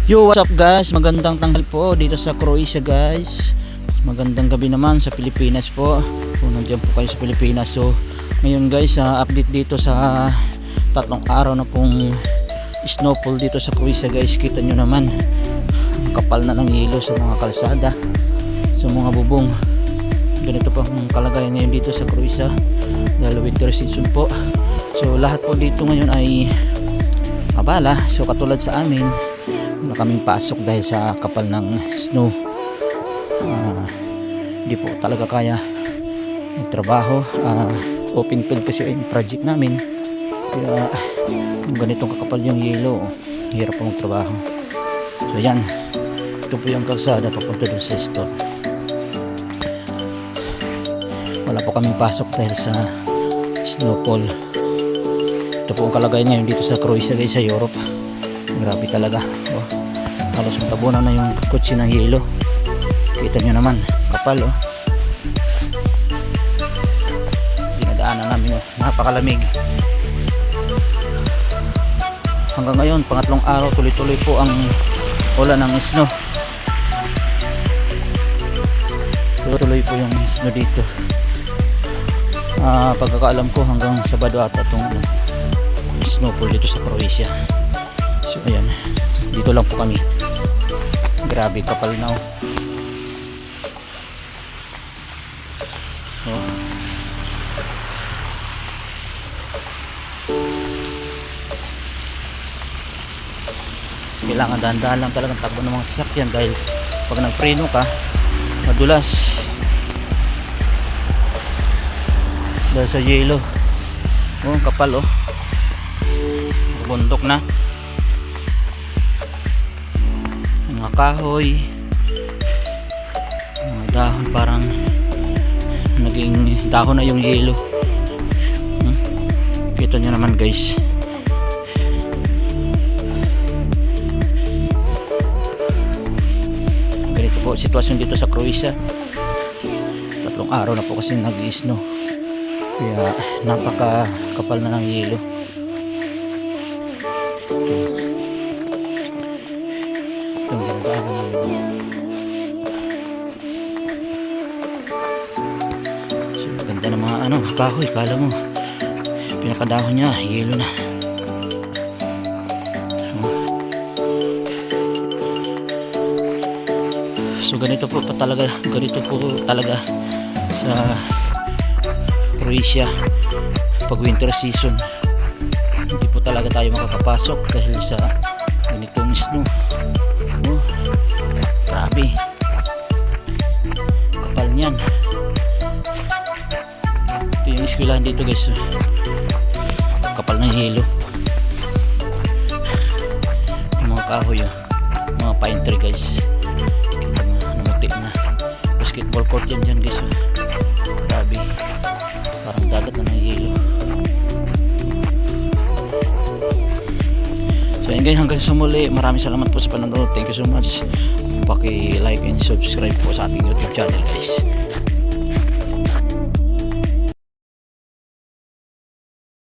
Yo, what's up guys? Magandang tanghal po dito sa Croatia guys. Magandang gabi naman sa Pilipinas po. Kung nandiyan po kayo sa Pilipinas. So, ngayon guys, update dito sa 3 araw na pong snowfall dito sa Croatia guys. Kita nyo naman, ang kapal na ng hilo sa mga kalsada, sa mga bubong. Ganito po ang kalagayan ngayon dito sa Croatia dahil winter season po. So, lahat po dito ngayon ay abala. So, katulad sa amin, wala kaming pasok dahil sa kapal ng snow. Hindi po talaga kaya magtrabaho. Open field kasi yung project namin, kaya yung ganitong kakapal yung yelo, hirap po magtrabaho. So yan, ito po yung kalsada papunta doon sa store. Wala po kaming pasok dahil sa snowfall. Ito po ang kalagayan ngayon dito sa Croatia guys, sa Europe. Grabe talaga. Halos matabunan na yung kotse ng yelo. Kita nyo naman, kapal dinadaanan namin napakalamig. Hanggang ngayon, pangatlong araw, tuloy-tuloy po ang ulan ng snow. Tuloy-tuloy po yung snow dito. Pagkakaalam ko, hanggang Sabado ata itong snowfall dito sa Croatia. So ayan, dito lang po kami. Grabe kapal na kailangan dahan-dahan lang talagang takbo ng mga sasakyan dahil pag nagpreno ka, madulas dahil sa yelo. Kapal bundok na mga kahoy, mga dahon, parang naging dahon na yung yelo. Kita nyo naman guys. Ganito po sitwasyon dito sa Croatia. 3 araw na po kasi nag-snow, kaya napaka kapal na ng yelo. Itong gandaan namin. So, ganda ng mga kahoy. Kala mo pinakadahon niya yelo na. So ganito po talaga sa Croatia pag winter season. Hindi po talaga tayo makakapasok dahil sa ganitong snow. Grabe kapal niyan. Ito yung eskwelahan dito guys, kapal ng yelo. Yung mga kahoy, mga pine tree guys, namuti na. Basketball court yan dyan guys. Grabe, parang dagat na ng yelo. So yun guys, hanggang sa muli, maraming salamat po sa panonood. Thank you so much. Paki-like and subscribe po sa ating YouTube channel guys.